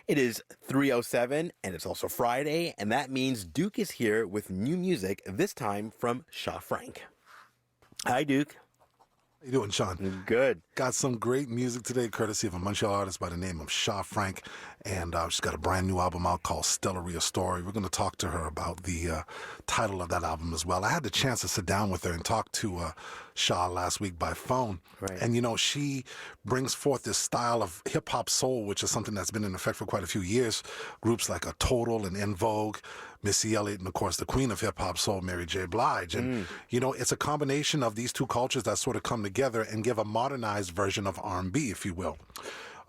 It is 3:07 and it's also Friday, and that means Duke is here with new music, this time from Shah Frank. Hi, Duke. How you doing, Sean? Good. Got some great music today, courtesy of a Montreal artist by the name of Shah Frank, and she's got a brand new album out called Stellar Story. We're going to talk to her about the title of that album as well. I had the chance to sit down with her and talk to Shah last week by phone, Right. and she brings forth this style of hip-hop soul, which is something that's been in effect for quite a few years. Groups like a Total and En Vogue, Missy Elliott, and of course the queen of hip-hop soul, Mary J. Blige. And it's a combination of these two cultures that sort of come together and give a modernized version of R&B, if you will.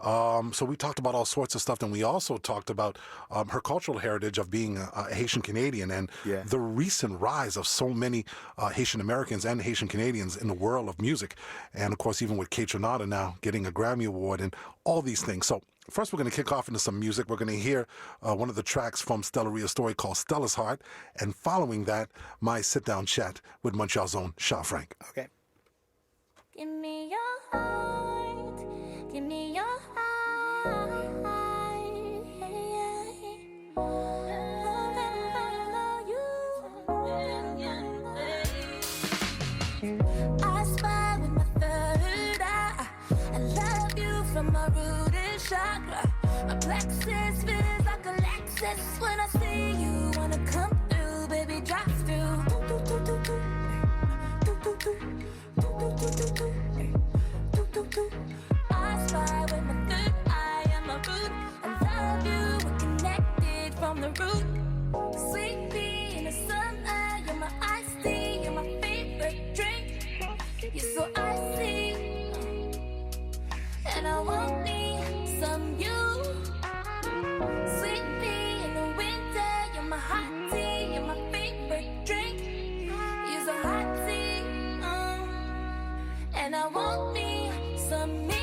So we talked about all sorts of stuff, and we also talked about her cultural heritage of being a Haitian Canadian and the recent rise of so many Haitian Americans and Haitian Canadians in the world of music. And of course, even with Kate Renata now getting a Grammy Award and all these things. So first, we're going to kick off into some music. We're going to hear one of the tracks from Stellar Story called Stella's Heart. And following that, my sit-down chat with Montreal's own Shah Frank. Okay. Give me your heart, give me your heart. I spy with my third eye. I love you from my root and chakra. My plexus feels like a Lexus when I see you. Wanna come through, baby, drive through. I spy with my third eye and my root. I love you, we're connected from the root. Sweet pea in the summer, you're my iced tea, you're my favorite drink. You're so icy, and I won't need some you. Sweet pea in the winter, you're my hot tea, you're my favorite drink. You're so hot tea, and I won't need some me.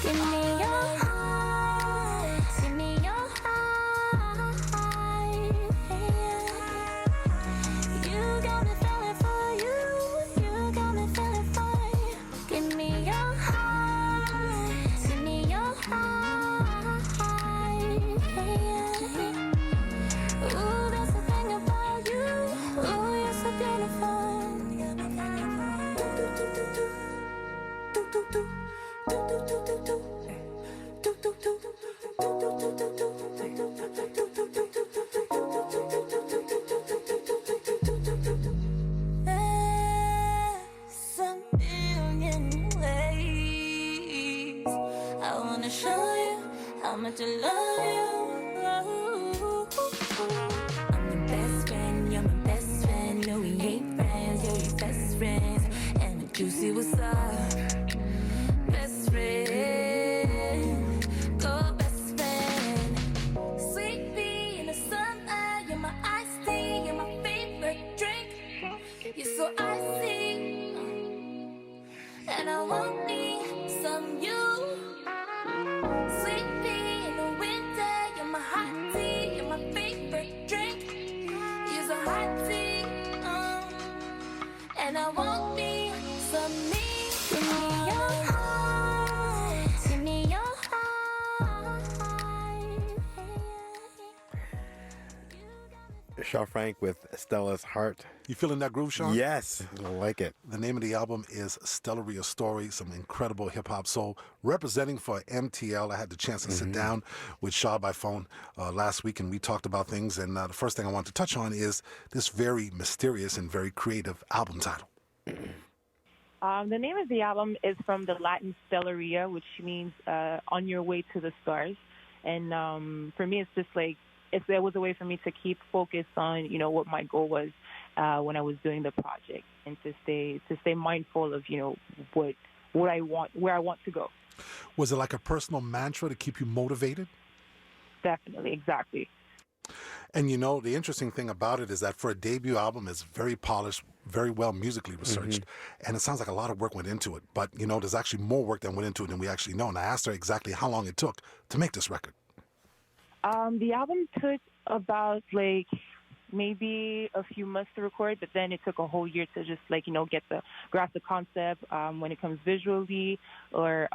Give me your heart, give me your heart. You got me feeling for you, you got me feeling for you. Give me your heart, give me your heart. Ooh, that's the thing about you. Ooh, you're so beautiful. There's a million ways I wanna show you how much I love you. I'm your best friend, you're my best friend. No, we ain't friends, you're your best friends. And the juicy was up. Best friend, go best friend. Sweet pea in the summer, you're my iced tea, you're my favorite drink. You're so icy, and I won't need some you. Sweet pea in the winter, you're my hot tea, you're my favorite drink. You're so hot tea, and I won't need some me. Give me your heart, give me your heart. Shah Frank with Stella's Heart. You feeling that groove, Sean? Yes, I like it. The name of the album is Stellar Story, some incredible hip-hop soul. Representing for MTL, I had the chance to sit down with Shah by phone last week, and we talked about things. And the first thing I want to touch on is this very mysterious and very creative album title. The name of the album is from the Latin Stellaria, which means on your way to the stars. And for me, it's just like, there was a way for me to keep focused on, what my goal was when I was doing the project, and to stay mindful of, what I want, where I want to go. Was it like a personal mantra to keep you motivated? Definitely, exactly. And the interesting thing about it is that for a debut album, it's very polished, very well musically researched, and it sounds like a lot of work went into it. But, there's actually more work that went into it than we actually know. And I asked her exactly how long it took to make this record. The album took about maybe a few months to record, but then it took a whole year to just get the grasp the concept when it comes visually or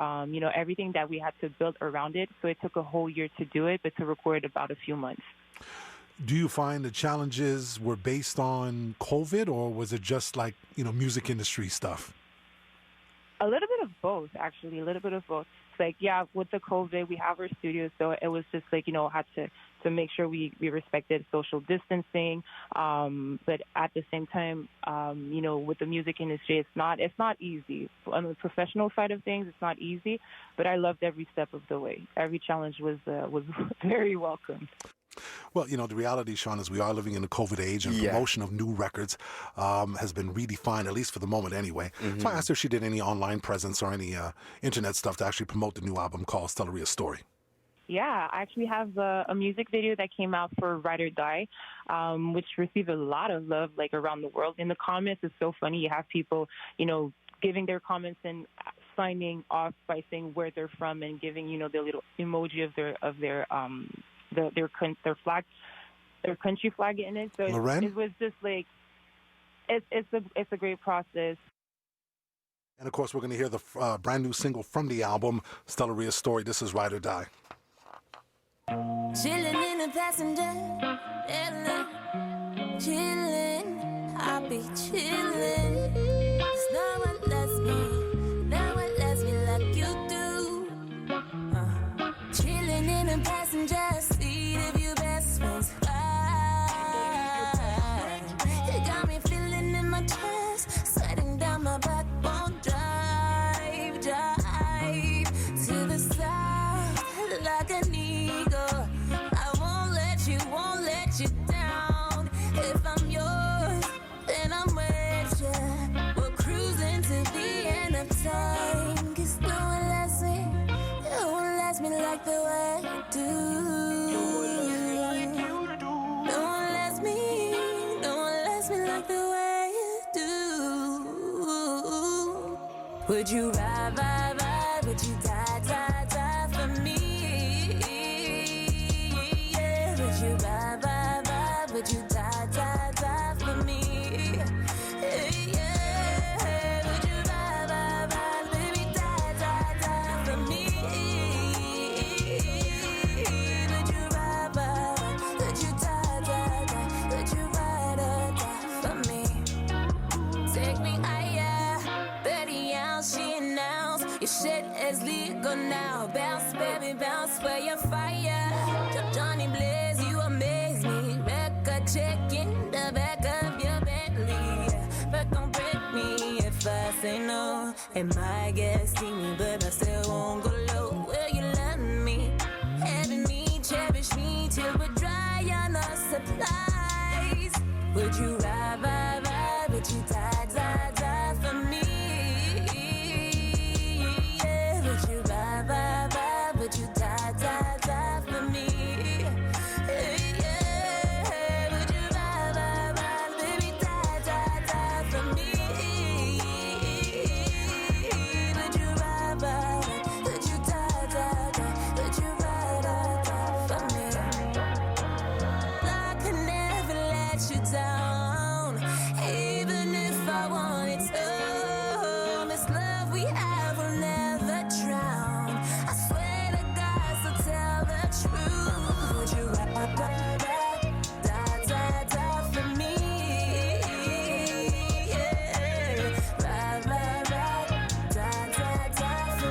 everything that we had to build around it. So it took a whole year to do it, but to record about a few months. Do you find the challenges were based on COVID, or was it just like, music industry stuff? A little bit of both, actually, a little bit of both. It's with the COVID, we have our studio, so it was just had to make sure we respected social distancing. But at the same time, with the music industry, it's not easy. On the professional side of things, it's not easy, but I loved every step of the way. Every challenge was very welcome. Well, the reality, Sean, is we are living in a COVID age, and promotion of new records has been redefined, at least for the moment anyway. Mm-hmm. So I asked her if she did any online presence or any internet stuff to actually promote the new album called Stellaria Story. Yeah, I actually have a music video that came out for Ride or Die, which received a lot of love around the world. In the comments, it's so funny. You have people, giving their comments and signing off by saying where they're from and giving, their little emoji of their flag, their country flag in it. So it was just it's a great process. And of course, we're going to hear the brand new single from the album, Stellaria Story. This is Ride or Die. Chillin' in the passenger, chillin', I'll be chillin'. It's no one lets me like you do. Chillin' in the passenger seat of your best friend's ride. You got me feeling in my chest, sweating down my backbone. Drive to the south like an eagle. I won't let you down. If I'm yours, then I'm with you. We're cruising to the end of time. 'Cause no one lets me like the way you do. No one lets me like the way you do. Would you ride, would you die for me? Yeah, would you ride, would you die for me? Yeah, would you ride, baby, die for me? Would you ride, would you die, would you ride or die for me? Take me higher, Betty out, she announced your shit is legal now. Bounce, baby, bounce, where your fire. Johnny Blaze, you amaze me. Record check in the back of your Bentley. But don't break me if I say no. It might get steamy, but I still won't go low. Will you love me? Having me, cherish me till we're dry on our supplies. Would you ride, would you die for me? Yeah, would you ride, would you die for me? Yeah, would you ride, baby, die for me? Would you ride, would you die, would you ride for me? I can never let you down, even if I wanted to. This love we have will never drown. I swear to God, so tell the truth. Would you ride, die for me? Yeah, ride, die for me.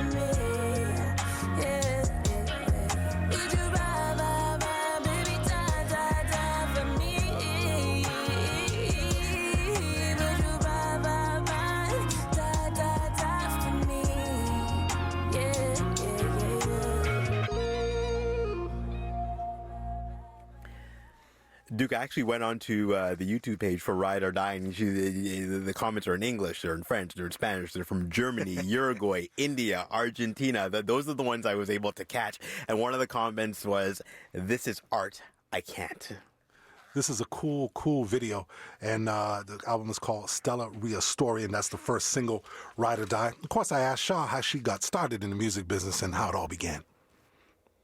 Yeah. Would you ride, baby, die for me? Would you ride, die for me? Yeah. Duke actually went on to the YouTube page for Ride or Die, and the comments are in English, they're in French, they're in Spanish, they're from Germany, Uruguay, India, Argentina. Those are the ones I was able to catch. And one of the comments was, "This is art. I can't." This is a cool video, and the album is called Stellaria Story, and that's the first single, Ride or Die. Of course, I asked Shah how she got started in the music business and how it all began.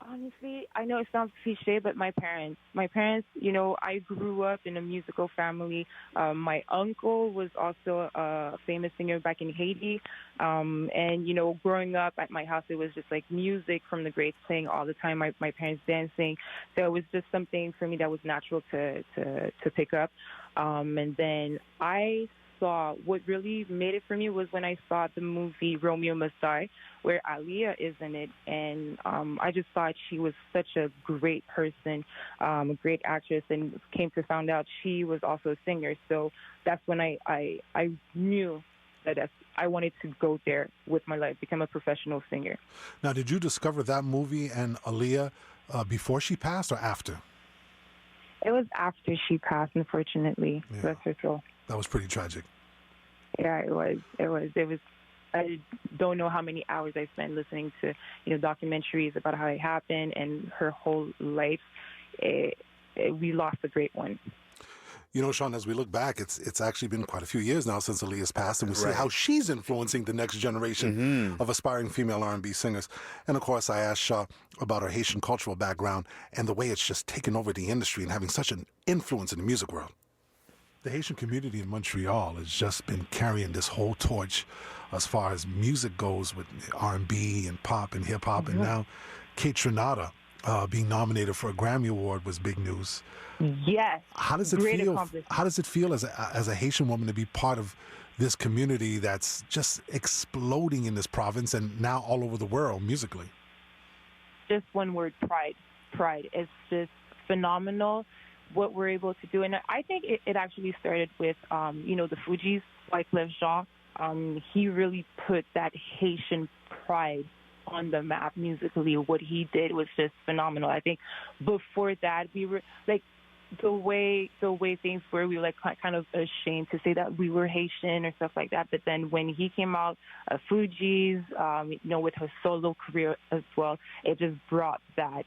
Honestly, I know it sounds cliche, but my parents, I grew up in a musical family. My uncle was also a famous singer back in Haiti. And, growing up at my house, it was just like music from the greats playing all the time, my parents dancing. So it was just something for me that was natural to pick up. And then I saw what really made it for me was when I saw the movie Romeo Must Die, where Aaliyah is in it, and I just thought she was such a great person, a great actress, and came to find out she was also a singer. So that's when I knew that I wanted to go there with my life, become a professional singer. Now, did you discover that movie and Aaliyah before she passed or after? It was after she passed, unfortunately. Yeah. Bless her soul. That was pretty tragic. Yeah, it was. I don't know how many hours I spent listening to, documentaries about how it happened and her whole life. We lost a great one. Sean, as we look back, it's actually been quite a few years now since Aaliyah's passed, and we see how she's influencing the next generation of aspiring female R&B singers. And of course, I asked Shah about her Haitian cultural background and the way it's just taken over the industry and having such an influence in the music world. The Haitian community in Montreal has just been carrying this whole torch as far as music goes with R&B and pop and hip-hop. And now Kate Trinata being nominated for a Grammy Award was big news. Yes. How does it Great feel? accomplishment. How does it feel as a Haitian woman to be part of this community that's just exploding in this province and now all over the world musically? Just one word: pride. Pride. It's just phenomenal what we're able to do, and I think it actually started with the Fugees, Wyclef Jean. He really put that Haitian pride on the map musically. What he did was just phenomenal. I think before that, we were like, the way things were, we were like kind of ashamed to say that we were Haitian or stuff like that. But then when he came out, Fugees, with her solo career as well, it just brought that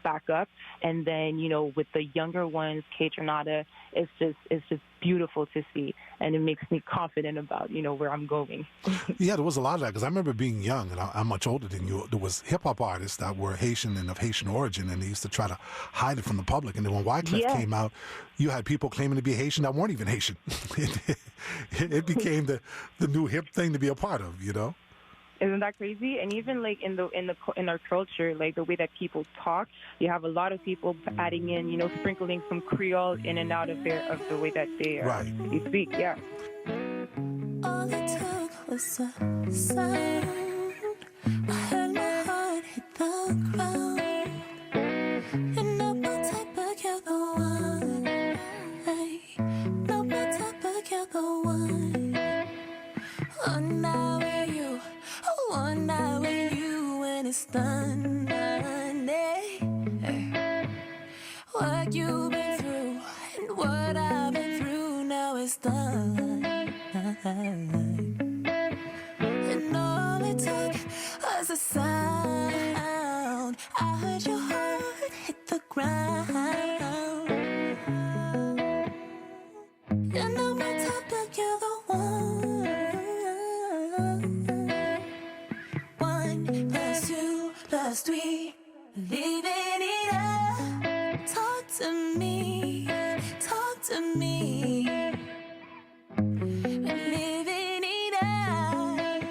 back up. And then with the younger ones, Kate Trinata, it's just beautiful to see, and it makes me confident about where I'm going. Yeah, there was a lot of that, because I remember being young, and I'm much older than you. There was hip-hop artists that were Haitian and of Haitian origin, and they used to try to hide it from the public. And then when Wyclef came out, you had people claiming to be Haitian that weren't even Haitian. It became the new hip thing to be a part of, Isn't that crazy? And even like in our culture, like the way that people talk, you have a lot of people adding in, sprinkling some Creole in and out of the way that they speak. Yeah. All it took was a sound. I heard my heart hit the ground. You're not my type, but you're the one. Hey, not my type, but you're the one. One night with you, one night with you, when it's done. Hey. What you've been through and what I've been through, now it's done. And all it took was a sound. I heard your heart hit the ground. You're not my type, but you're the one. 1 + 2 + 3, living it up. Talk to me, talk to me. Living it up.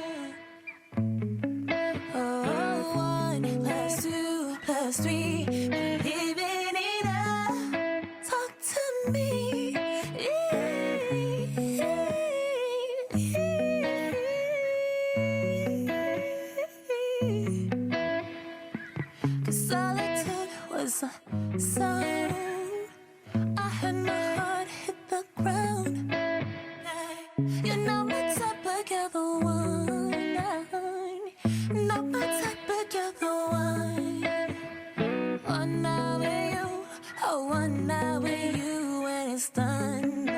Oh, 1 + 2 + 3, living it up. Talk to me. 'Cause all it took was a sound. I heard my heart hit the ground. You're not my type, but you're the one. Not my type, but you're the one. One night with you, oh, one night with you, when it's done.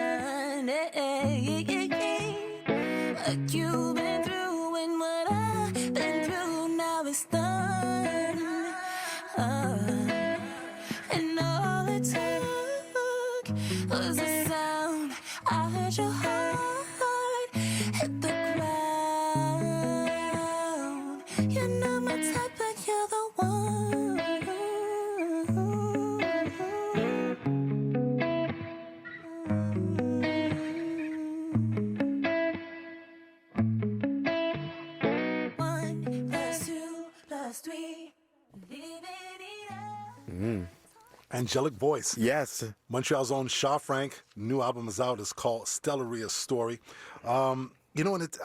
What you've been through and what I've been through, now it's done. And all it took was a sound. I heard your heart hit the ground. You're not my type, but you're the one. Angelic voice. Yes. Montreal's own Shah Frank. New album is out. It's called Stellaria Story. I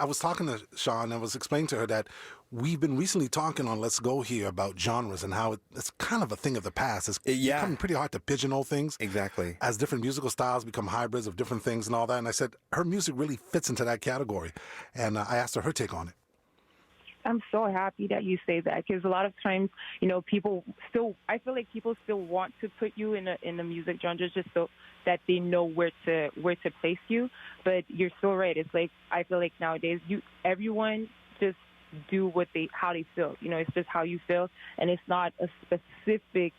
was talking to Shah, and I was explaining to her that we've been recently talking on Let's Go Here about genres and how it's kind of a thing of the past. It's becoming pretty hard to pigeonhole things. Exactly. As different musical styles become hybrids of different things and all that. And I said her music really fits into that category. And I asked her take on it. I'm so happy that you say that, because a lot of times, I feel like people still want to put you in the music genre just so that they know where to place you. But you're so right. It's like, I feel like nowadays everyone just do how they feel. It's just how you feel, and it's not a specific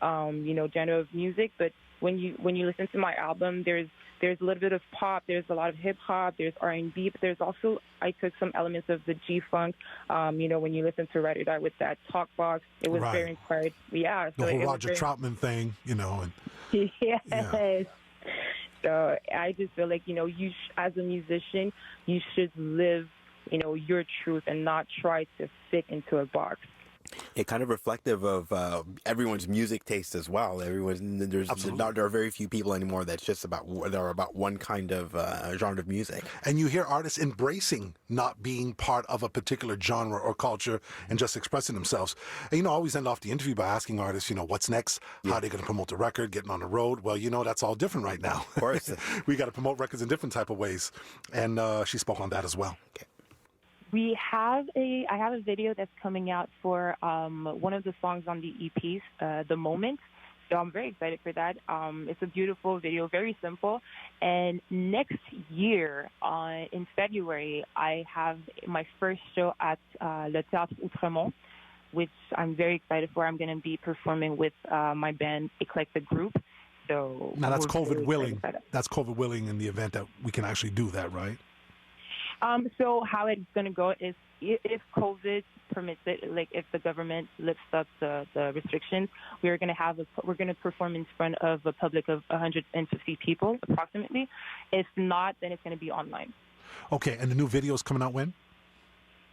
genre of music. But when you listen to my album, there's a little bit of pop, there's a lot of hip hop, there's R&B, but there's also, I took some elements of the G-Funk. When you listen to Ride or Die with that talk box, it was very inspired. Yeah. The whole Roger Troutman thing, and yes. Yeah. So I just feel like, you as a musician, you should live, your truth and not try to fit into a box. It kind of reflective of everyone's music taste as well. There are very few people anymore that's just about one kind of genre of music. And you hear artists embracing not being part of a particular genre or culture and just expressing themselves. And, I always end off the interview by asking artists, what's next? How are they going to promote the record, getting on the road? Well, that's all different right now. Of course. We got to promote records in different type of ways. And she spoke on that as well. Okay. I have a video that's coming out for one of the songs on the EPs, The Moment. So I'm very excited for that. It's a beautiful video, very simple. And next year, in February, I have my first show at Le Théâtre Outremont, which I'm very excited for. I'm going to be performing with my band, Eclectic Group. So now that's COVID willing. That's COVID willing in the event that we can actually do that, right? So how it's going to go is if COVID permits it, like if the government lifts up the restrictions, we're going to perform in front of a public of 150 people approximately. If not, then it's going to be online. Okay, and the new video is coming out when?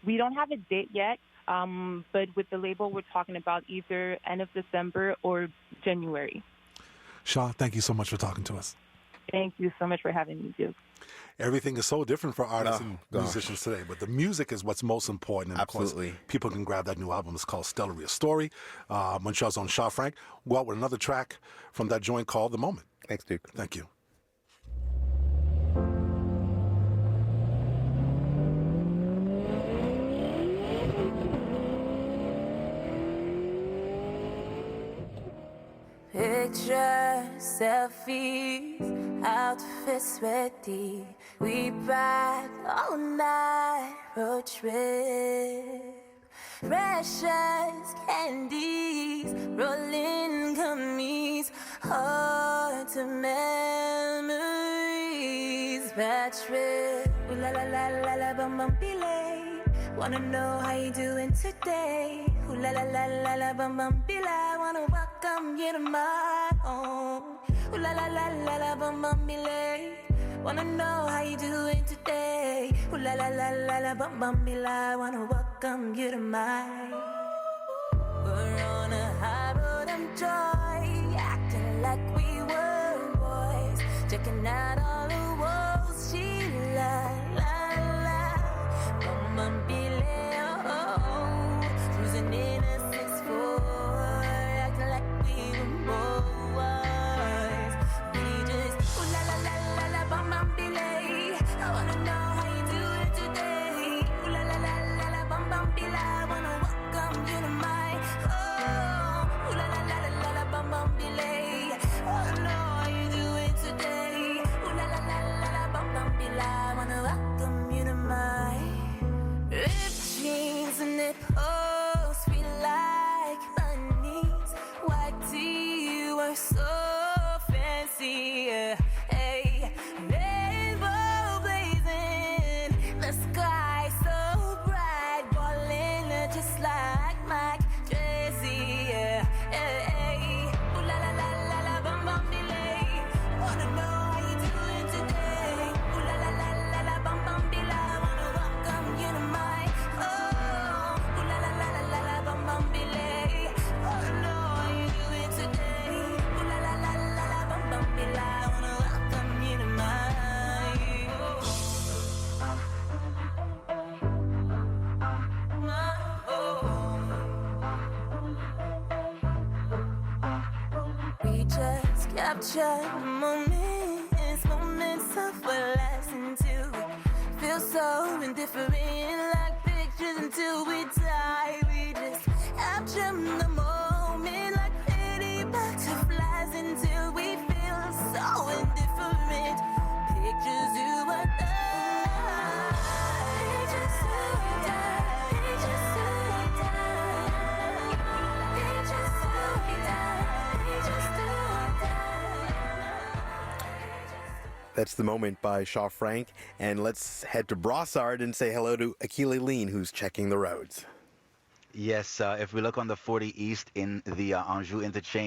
We don't have a date yet, but with the label, we're talking about either end of December or January. Shah, thank you so much for talking to us. Thank you so much for having me, Duke. Everything is so different for artists and musicians today, but the music is what's most important. And absolutely. Of course, people can grab that new album. It's called Stellaria Story. Montreal's own Shah Frank. Go out with another track from that joint called The Moment. Thanks, Duke. Thank you. Pictures, selfies, outfits ready. We ride all night, road trip. Precious candies, rolling gummies, heart to memories. Bad trip, ooh la la la la la, bum be late. Wanna know how you doing today? Ooh la la la la la, bum be late. Wanna welcome you to my home. Ooh la la la la la, bum be late. Wanna know how you doing today? Ooh la la la la la, bum be late. Wanna welcome you to my. We're on a high road of joy, acting like we were boys, checking out all the walls. She la la la, bum be late. Oh, cruising in a 6'4", acting like we were boys. We just ooh la la la la la, bum be late. I wanna know how you doing today. Ooh la la la la la, bum be late. Wanna welcome you to my home. Ooh la la la la la, bum be late. I wanna know how you doing today. Ooh la la la just capture the moments, moments of what lasts until we feel so indifferent, like pictures until we die. We just capture the moment like pretty butterflies until we feel so indifferent. Pictures you and I. Pictures you and I. Pictures you and I. Pictures you and I. Pictures you and I. That's The Moment by Shah Frank. And let's head to Brossard and say hello to Akila Lean, who's checking the roads. Yes, if we look on the 40 East in the Anjou interchange,